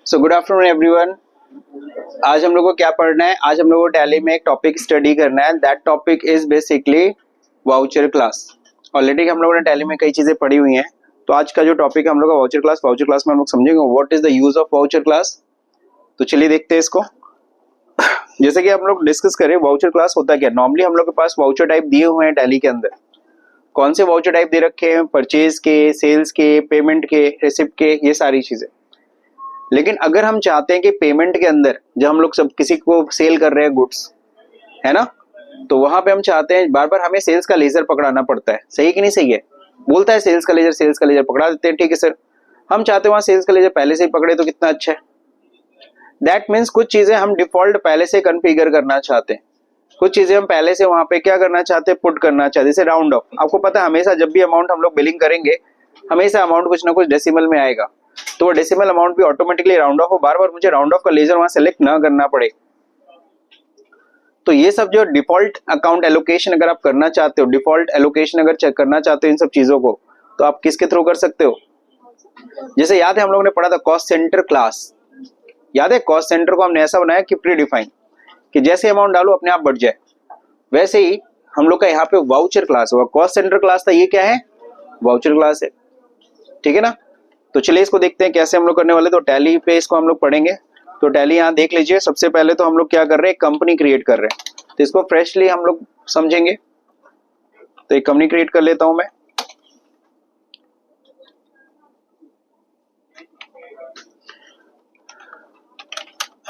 So good afternoon everyone. आज हम लोग को क्या पढ़ना है? आज हम लोग को टैली में एक टॉपिक स्टडी करना है। That topic is basically voucher class. Already हम लोगों ने टैली में कई चीजें पढ़ी हुई हैं, तो आज का जो टॉपिक है हम लोग का वाउचर क्लास। वाउचर क्लास में हम लोग समझेंगे what is the use of voucher class. तो चलिए देखते हैं इसको। जैसे कि हम लोग डिस्कस करें वाउचर क्लास होता क्या। नॉर्मली हम लोग के पास वाउचर टाइप दिए हुए हैं टैली के अंदर। कौन से वाउचर टाइप दे रखे हैं? परचेज के, सेल्स के, पेमेंट के, रिसिप्ट के, ये सारी चीजें। लेकिन अगर हम चाहते हैं कि पेमेंट के अंदर जब हम लोग सब किसी को सेल कर रहे हैं गुड्स, है ना, तो वहां पे हम चाहते हैं बार बार हमें सेल्स का लेजर पकड़ाना पड़ता है। सही कि नहीं सही है? बोलता है सेल्स का लेजर पकड़ा देते हैं। ठीक है सर, हम चाहते हैं वहां सेल्स का लेजर पहले से ही पकड़े तो कितना अच्छा है। दैट मीन्स कुछ चीजें हम डिफॉल्ट पहले से कन्फिगर करना चाहते हैं, कुछ चीजें हम पहले से वहां पे क्या करना चाहते हैं, पुट करना चाहते हैं। जैसे राउंड ऑफ, आपको पता है हमेशा जब भी अमाउंट हम लोग बिलिंग करेंगे हमेशा अमाउंट कुछ ना कुछ डेसिमल में आएगा, तो वो डेसिमल अमाउंट भी ऑटोमेटिकली राउंड ऑफ हो। बार बार मुझे राउंड ऑफ का लेजर वहां सेलेक्ट ना करना पड़े। तो ये सब जो डिफॉल्ट अकाउंट एलोकेशन अगर आप करना चाहते हो, डिफॉल्ट एलोकेशन अगर चेक करना चाहते हो इन सब चीजों को, तो आप किसके थ्रू कर सकते हो? जैसे याद है हम लोगों ने पढ़ा था कॉस्ट सेंटर क्लास। याद है कॉस्ट सेंटर को हमने ऐसा बनाया कि प्री डिफाइन, कि जैसे अमाउंट डालो अपने आप बढ़ जाए। वैसे ही हम लोग का यहाँ पे वाउचर क्लास होगा। कॉस्ट सेंटर क्लास था, ये क्या है? वाउचर क्लास है। ठीक है ना। तो चलिए इसको देखते हैं कैसे हम लोग करने वाले। तो टैली पे इसको हम लोग पढ़ेंगे। तो टैली यहाँ देख लीजिए। सबसे पहले तो हम लोग क्या कर रहे हैं, कंपनी क्रिएट कर रहे हैं, तो इसको फ्रेशली हम लोग समझेंगे। तो एक कंपनी क्रिएट कर लेता हूं मैं।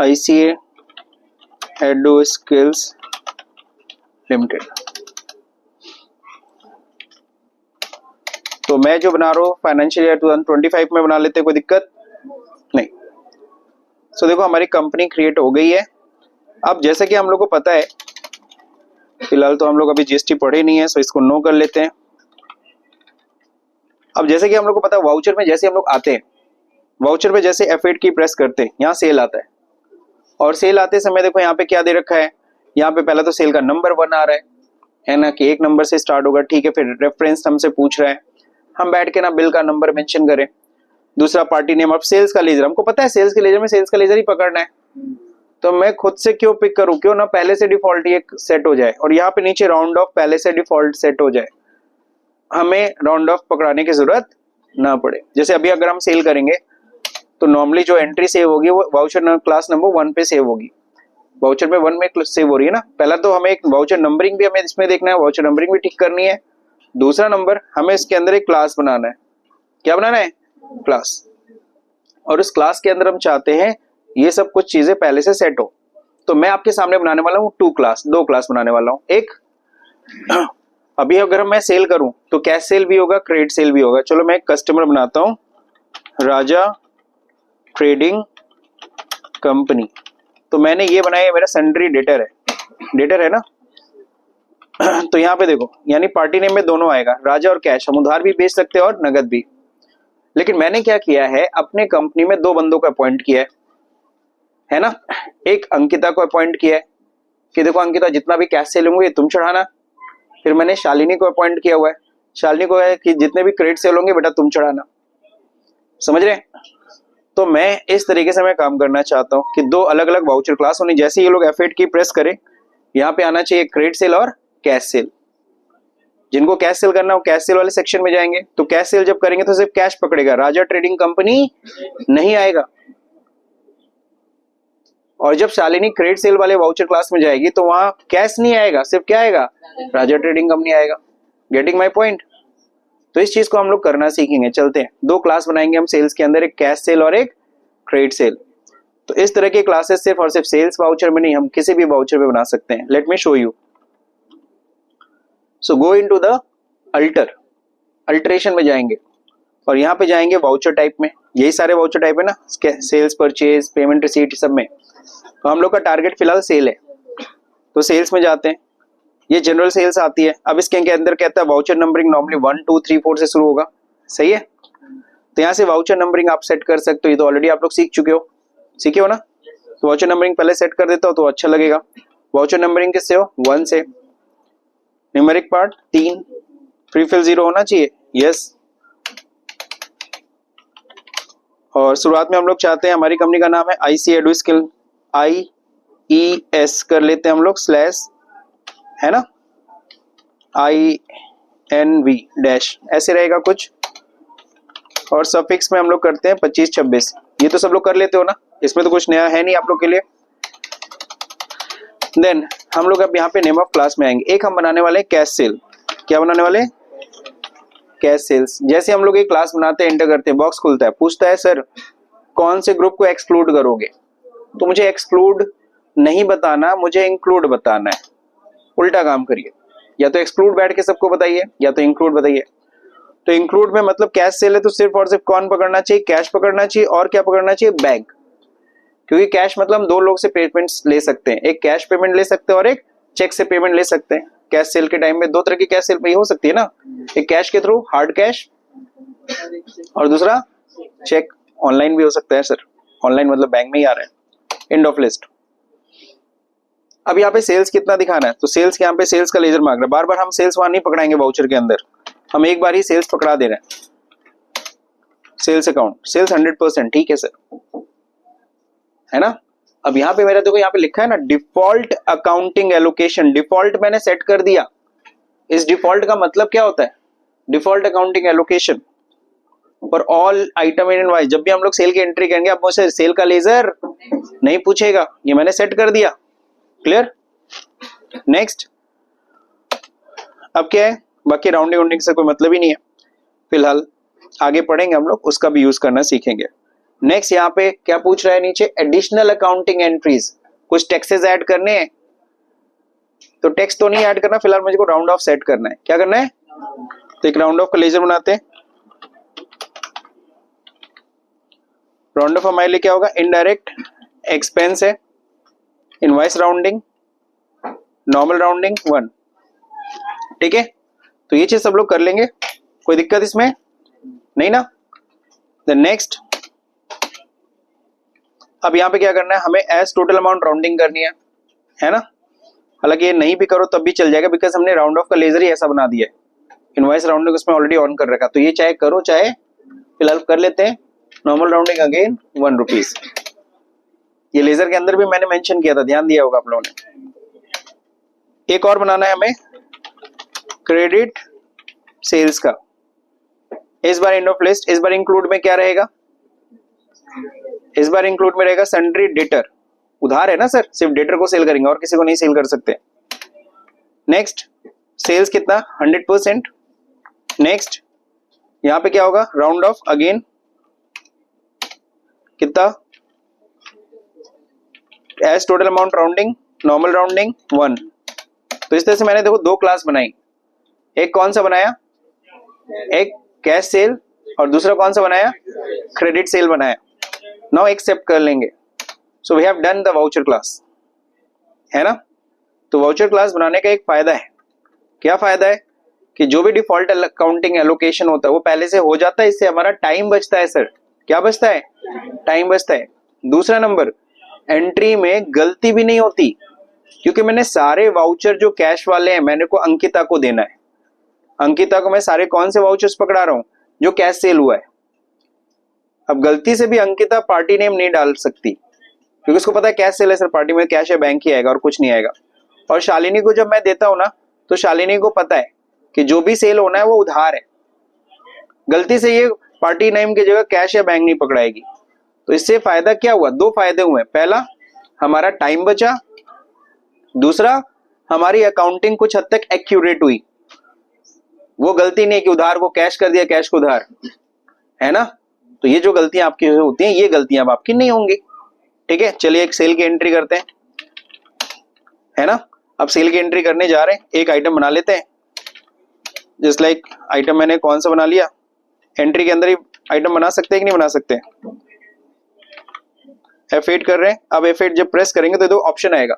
ICA एडो स्किल्स लिमिटेड। तो मैं जो बना रहा हूँ फाइनेंशियल ईयर 2025 में बना लेते हैं, कोई दिक्कत नहीं। सो देखो हमारी कंपनी क्रिएट हो गई है। अब जैसे कि हम लोग को पता है, फिलहाल तो हम लोग अभी जीएसटी पढ़े नहीं है, सो इसको नो कर लेते हैं। अब जैसे कि हम लोग को पता है वाउचर में जैसे हम लोग आते हैं, वाउचर पे जैसे F8 की प्रेस करते हैं, यहाँ सेल आता है। और सेल आते समय देखो यहाँ पे क्या दे रखा है, यहाँ पे पहला तो सेल का नंबर 1 आ रहा है ना, कि एक नंबर से स्टार्ट होगा। ठीक है, फिर रेफरेंस हमसे पूछ रहा है, हम बैठ के ना बिल का नंबर मेंशन करें। दूसरा पार्टी नेम। अब सेल्स का लेजर, हमको पता है सेल्स के लेजर में सेल्स का लेजर ही पकड़ना है, तो मैं खुद से क्यों पिक करूं, क्यों ना पहले से डिफॉल्ट ये सेट हो जाए। और यहाँ पे नीचे राउंड ऑफ पहले से डिफॉल्ट सेट हो जाए, हमें राउंड ऑफ पकड़ाने की जरूरत ना पड़े। जैसे अभी अगर हम सेल करेंगे तो नॉर्मली जो एंट्री सेव होगी वो वाउचर क्लास नंबर 1 पे सेव होगी। वाउचर में 1 में सेव हो रही है ना। पहला तो हमें एक वाउचर नंबरिंग भी हमें इसमें देखना है, वाउचर नंबरिंग भी ठीक करनी है। दूसरा नंबर हमें इसके अंदर एक क्लास बनाना है। क्या बनाना है? क्लास। और उस क्लास के अंदर हम चाहते हैं ये सब कुछ चीजें पहले से सेट हो। तो मैं आपके सामने बनाने वाला हूँ दो क्लास बनाने वाला हूँ। एक अभी अगर मैं सेल करूं तो कैश सेल भी होगा, क्रेडिट सेल भी होगा। चलो मैं एक कस्टमर बनाता हूं, राजा ट्रेडिंग कंपनी। तो मैंने ये बनाया, मेरा सन्ड्री डेटर है ना। तो यहाँ पे देखो, यानी पार्टी नेम में दोनों आएगा, राजा और कैश। हम उधार भी बेच सकते हैं और नगद भी। लेकिन मैंने क्या किया है, अपने कंपनी में 2 बंदों को अपॉइंट किया है ना। एक अंकिता को अपॉइंट किया है कि देखो अंकिता जितना भी कैश सेल होंगे तुम चढ़ाना। फिर मैंने शालिनी को अपॉइंट किया हुआ है, शालिनी को है कि जितने भी क्रेडिट सेल होंगे बेटा तुम चढ़ाना। समझ रहे हैं? तो मैं इस तरीके से मैं काम करना चाहता हूँ कि 2 अलग अलग वाउचर क्लास होनी। जैसे ये लोग F8 की प्रेस करें, यहाँ पे आना चाहिए क्रेडिट सेल और कैश सेल। जिनको कैश सेल करना हो कैश सेल वाले सेक्शन में जाएंगे। तो कैश सेल जब करेंगे तो सिर्फ कैश पकड़ेगा, राजा ट्रेडिंग कंपनी नहीं आएगा। और जब शालिनी क्रेडिट सेल वाले वाउचर क्लास में जाएगी तो वहां कैश नहीं आएगा, सिर्फ क्या आएगा? राजा ट्रेडिंग कंपनी आएगा। Getting my point? तो इस चीज को हम लोग करना सीखेंगे। चलते हैं, 2 क्लास बनाएंगे हम सेल्स के अंदर, एक कैश सेल और एक क्रेडिट सेल। तो इस तरह के क्लासेस सिर्फ और सिर्फ सेल्स वाउचर में नहीं, हम किसी भी वाउचर में बना सकते हैं। Let me show you. So go into the alteration में जाएंगे और यहाँ पे जाएंगे वाउचर टाइप में। यही सारे वाउचर टाइप है ना, सेल्स, परचेज, पेमेंट, रिसीट, सब में। तो हम लोग का टारगेट फिलहाल सेल है, तो सेल्स में जाते हैं। ये जनरल सेल्स आती है। अब इसके अंदर कहता है वाउचर नंबरिंग नॉर्मली 1 2 3 4 से शुरू होगा। सही है? तो यहाँ से वाउचर नंबरिंग आप सेट कर सकते हो। ये तो ऑलरेडी आप लोग सीखे हो ना। तो वाउचर नंबरिंग पहले सेट कर देता हो तो अच्छा लगेगा। वाउचर नंबरिंग किससे हो? 1 से। न्यूमेरिक पार्ट 3, प्रीफिल 0 होना चाहिए। यस। और शुरुआत में हम लोग चाहते हैं, हमारी कंपनी का नाम है IC एडुस्किल, IES कर लेते हैं हम लोग स्लैश, है ना, INV डैश, ऐसे रहेगा कुछ। और सफिक्स में हम लोग करते हैं 25-26। ये तो सब लोग कर लेते हो ना, इसमें तो कुछ नया है नहीं आप लोग के लिए। देन हम लोग अब यहाँ पे नेम ऑफ क्लास में आएंगे। एक हम बनाने वाले हैं कैश सेल। क्या बनाने वाले? Cash sales. जैसे हम लोग एक क्लास बनाते हैं, एंटर करते हैं, बॉक्स खुलता है, पूछता है सर कौन से ग्रुप को एक्सक्लूड करोगे, तो मुझे एक्सक्लूड नहीं बताना, मुझे इंक्लूड बताना है। उल्टा काम करिए, या तो एक्सक्लूड बैठ के सबको बताइए या तो इंक्लूड बताइए। तो इंक्लूड में मतलब कैश सेल है तो सिर्फ और सिर्फ कौन पकड़ना चाहिए? कैश पकड़ना चाहिए। और क्या पकड़ना चाहिए? बैंक। क्योंकि कैश मतलब हम दो लोग से पेमेंट्स ले सकते हैं, एक कैश पेमेंट ले सकते हैं और एक चेक से पेमेंट ले सकते हैं। कैश सेल के टाइम में दो तरह की कैश सेल पे हो सकती है ना, एक कैश के थ्रू हार्ड कैश और दूसरा चेक। ऑनलाइन भी हो सकता है सर, ऑनलाइन मतलब बैंक में ही आ रहा है। End of list. अब यहाँ पे सेल्स कितना दिखाना है, तो सेल्स यहाँ पे सेल्स का लेजर मांग रहा है। बार बार हम सेल्स वहां नहीं पकड़ाएंगे वाउचर के अंदर, हम एक बार ही सेल्स पकड़ा दे रहे हैं। सेल्स अकाउंट, सेल्स 100%, ठीक है सर, है ना। अब यहाँ पे मेरा देखो, यहाँ पे लिखा है ना डिफॉल्ट अकाउंटिंग एलोकेशन। डिफॉल्ट मैंने सेट कर दिया। इस डिफॉल्ट का मतलब क्या होता है? Default accounting allocation for all item in invoice. जब भी हम लोग सेल की एंट्री करेंगे, अब मुझसे सेल का लेजर नहीं पूछेगा, ये मैंने सेट कर दिया। क्लियर? नेक्स्ट। अब क्या है, बाकी राउंडिंग वाउंडिंग से कोई मतलब ही नहीं है फिलहाल, आगे पढ़ेंगे हम लोग, उसका भी यूज करना सीखेंगे। नेक्स्ट यहाँ पे क्या पूछ रहा है नीचे, एडिशनल अकाउंटिंग एंट्रीज। कुछ टैक्सेस ऐड करने हैं, तो टैक्स तो नहीं ऐड करना फिलहाल, मुझे को राउंड ऑफ सेट करना है। क्या करना है? तो एक राउंड ऑफ का लेजर बनाते हैं। राउंड ऑफ हमारे लिए क्या होगा? इनडायरेक्ट एक्सपेंस है, इनवॉइस राउंडिंग, नॉर्मल राउंडिंग 1, ठीक है। तो ये चीज सब लोग कर लेंगे, कोई दिक्कत इसमें नहीं ना। द नेक्स्ट, अब यहाँ पे क्या करना है, हमें एज टोटल अमाउंट राउंडिंग करनी है ना। हालांकि ये नहीं भी करो तब भी चल जाएगा, बिकॉज हमने राउंड ऑफ का लेजर ही ऐसा बना दिया है। इनवॉइस राउंडिंग उसमें ऑलरेडी ऑन कर रखा, तो ये चाहे करो चाहे फिलहाल कर लेते हैं। Normal rounding again 1 rupees. ये लेजर के अंदर भी मैंने मेंशन किया था, ध्यान दिया होगा आप लोगों ने। एक और बनाना है हमें क्रेडिट सेल्स का। इस बार एंड ऑफ लिस्ट, इस बार इंक्लूड में क्या रहेगा? इस बार इंक्लूड में रहेगा सन्ड्री डेटर। उधार है ना सर, सिर्फ डेटर को सेल करेंगे और किसी को नहीं सेल कर सकते। नेक्स्ट, सेल्स कितना? 100%। नेक्स्ट, यहां पे क्या होगा? राउंड ऑफ अगेन कितना? As total amount rounding, normal rounding 1। तो इस तरह से मैंने देखो दो क्लास बनाई। एक कौन सा बनाया? एक कैश सेल, और दूसरा कौन सा बनाया? क्रेडिट सेल बनाया। नाउ एक्सेप्ट कर लेंगे। So we have done the voucher class, है ना। तो वाउचर क्लास बनाने का एक फायदा है। क्या फायदा है? कि जो भी डिफॉल्ट अकाउंटिंग एलोकेशन होता है वो पहले से हो जाता है, इससे हमारा टाइम बचता है सर। क्या बचता है? टाइम बचता है। दूसरा नंबर, एंट्री में गलती भी नहीं होती, क्योंकि मैंने सारे वाउचर जो कैश वाले हैं मैंने को अंकिता को देना है। अंकिता को मैं सारे कौन से वाउचर्स पकड़ा रहा हूं? जो कैश सेल हुआ है। अब गलती से भी अंकिता पार्टी नेम नहीं डाल सकती, क्योंकि उसको पता है कैश सेल है सर, पार्टी में कैश है, बैंक ही आएगा और कुछ नहीं आएगा। और शालिनी को जब मैं देता हूं ना, तो शालिनी को पता है कि जो भी सेल होना है वो उधार है। गलती से ये पार्टी नेम की जगह कैश या बैंक नहीं पकड़ाएगी। तो इससे फायदा क्या हुआ? दो फायदे हुए। पहला, हमारा टाइम बचा। दूसरा, हमारी अकाउंटिंग कुछ हद तक एक्यूरेट हुई। वो गलती नहीं कि उधार को कैश कर दिया, कैश को उधार, है ना। तो ये जो गलतियां आपकी होती हैं, ये गलतियां अब आपकी नहीं होंगी। ठीक है, चलिए एक सेल की एंट्री करते हैं, है ना। अब सेल की एंट्री करने जा रहे हैं, एक आइटम बना लेते हैं। जस्ट लाइक आइटम मैंने कौन सा बना लिया? एंट्री के अंदर ही आइटम बना सकते हैं कि नहीं बना सकते? F8 कर रहे हैं। अब F8 जब प्रेस करेंगे तो दो ऑप्शन आएगा।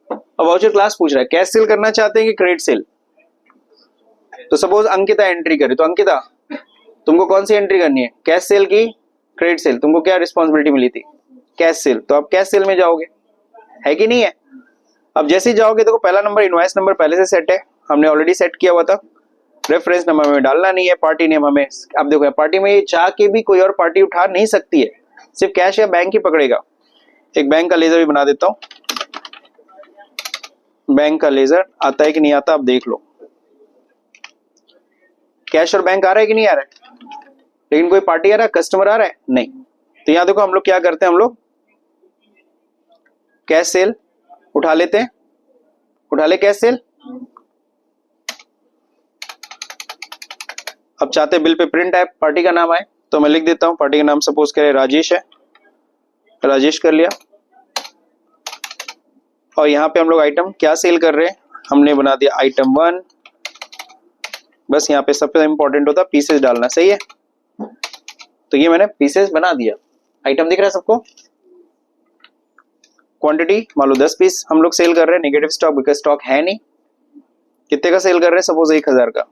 अब वाउचर क्लास पूछ रहा है कैश सेल करना चाहते हैं कि क्रेडिट सेल। तो सपोज अंकिता एंट्री करे, तो अंकिता तुमको कौन सी एंट्री करनी है? कैश सेल की क्रेडिट सेल? तुमको क्या रिस्पॉन्सिबिलिटी मिली थी? Cash cell. तो आप कैश सेल में जाओगे, है कि नहीं है? अब जैसे ही जाओगे देखो पहला नंबर इनवॉइस नंबर पहले से सेट है, हमने ऑलरेडी सेट किया हुआ था। रेफरेंस नंबर हमें डालना नहीं है, पार्टी नेम हमें, अब देखो पार्टी में ये चाह के भी कोई और पार्टी उठा नहीं सकती है, सिर्फ कैश या बैंक ही पकड़ेगा। एक बैंक का लेजर भी बना देता हूं, बैंक का लेजर आता है कि नहीं आता, आप देख लो। कैश और बैंक आ रहा है कि नहीं आ रहा है, लेकिन कोई पार्टी आ रहा है, कस्टमर आ रहा है नहीं। तो यहां देखो हम लोग क्या करते हैं, हम लोग कैश सेल उठा लेते हैं, उठा ले कैश सेल। अब चाहते बिल पे प्रिंट आए, पार्टी का नाम आए, तो मैं लिख देता हूं पार्टी का नाम सपोज करें राजेश है, राजेश कर लिया। और यहाँ पे हम लोग आइटम क्या सेल कर रहे हैं, हमने बना दिया आइटम 1। बस यहाँ पे सबसे इंपॉर्टेंट होता है पीसेस डालना, सही है। तो ये मैंने पीसेस बना दिया, आइटम दिख रहा है सबको। क्वांटिटी मान लो 10 पीस हम लोग सेल कर रहे हैं, नेगेटिव स्टॉक बिकॉज स्टॉक है नहीं। कितने का सेल कर रहे हैं, सपोज 1000 का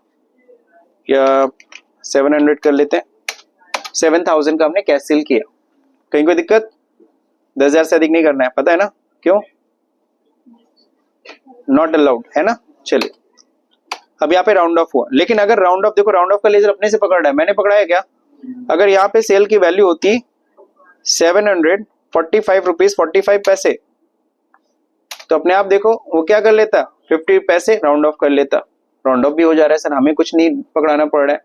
या 700 कर लेते हैं, 7000 का हमने कैश सेल किया। कहीं कोई दिक्कत, 10,000 से अधिक नहीं करना है, पता है ना क्यों, नॉट अलाउड है ना। चलिए अब यहाँ पे राउंड ऑफ हुआ, लेकिन अगर राउंड ऑफ, देखो राउंड ऑफ का लेजर अपने से पकड़ रहा है, मैंने पकड़ा है क्या। अगर यहाँ पे सेल की वैल्यू होती 745 रुपीज 45 पैसे, तो अपने आप देखो वो क्या कर लेता, 50 पैसे राउंड ऑफ कर लेता। राउंड ऑफ भी हो जा रहा है सर, हमें कुछ नहीं पकड़ाना पड़ रहा है।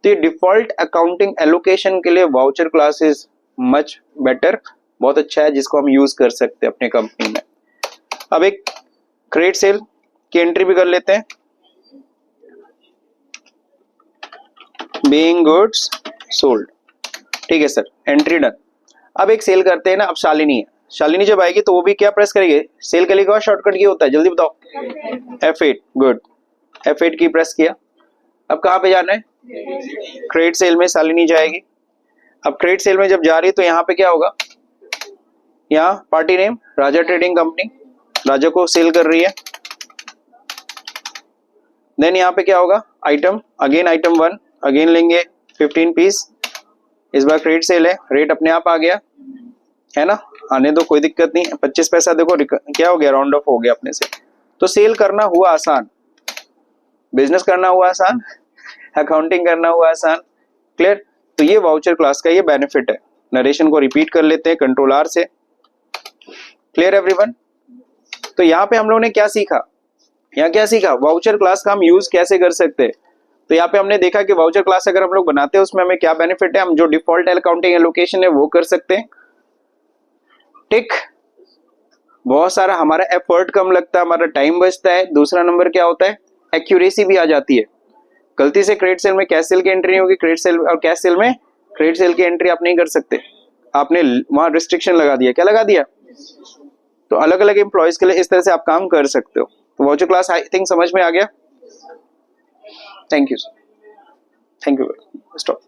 तो ये डिफॉल्ट अकाउंटिंग एलोकेशन के लिए voucher class is much better, बहुत अच्छा है, जिसको हम यूज कर सकते हैं अपने कंपनी में। अब एक क्रेडिट सेल की एंट्री भी कर लेते हैं, बीइंग गुड्स सोल्ड, ठीक है सर, एंट्री डन। अब एक सेल करते हैं ना, अब शालिनी है, शालिनी जब आएगी तो वो भी क्या प्रेस करेगी, सेल के लिए शॉर्टकट की होता है, जल्दी बताओ, F8, गुड, F8 की प्रेस किया। अब कहाँ पे जाना है, क्रेडिट सेल में शालिनी जाएगी। अब क्रेडिट सेल में जब जा रही है तो यहाँ पे क्या होगा, यहाँ पार्टी नेम राजा ट्रेडिंग कंपनी, राजा को सेल कर रही है। देन यहाँ पे क्या होगा, आइटम, अगेन आइटम 1, अगेन लेंगे 15 पीस, इस बार क्रेडिट सेल है, रेट अपने आप आ गया है ना, आने दो कोई दिक्कत नहीं। 25 पैसा देखो क्या हो गया, राउंड ऑफ हो गया अपने से। तो सेल करना हुआ आसान, बिजनेस करना हुआ आसान, अकाउंटिंग करना हुआ आसान, क्लियर। तो ये वाउचर क्लास का ये बेनिफिट है। नरेशन को रिपीट कर लेते हैं कंट्रोल R से, क्लियर एवरीवन। तो यहाँ पे हम लोगों ने क्या सीखा, यहाँ क्या सीखा, वाउचर क्लास का हम यूज कैसे कर सकते हैं। तो यहाँ पे हमने देखा कि वाउचर क्लास अगर हम लोग बनाते हैं उसमें हमें क्या बेनिफिट है, हम जो डिफॉल्ट अकाउंटिंग एलोकेशन है वो कर सकते हैं, ठीक। बहुत सारा हमारा एफर्ट कम लगता है, हमारा टाइम बचता है। दूसरा नंबर क्या होता है, एक्यूरेसी भी आ जाती है। गलती से क्रेडिट सेल में कैश सेल की एंट्री नहीं होगी, क्रेडिट सेल और कैश सेल में क्रेडिट सेल की एंट्री आप नहीं कर सकते, आपने वहां रिस्ट्रिक्शन लगा दिया, क्या लगा दिया। तो अलग अलग एम्प्लॉयज के लिए इस तरह से आप काम कर सकते हो। तो वाउचर क्लास आई थिंक समझ में आ गया। Thank you, thank you, stop.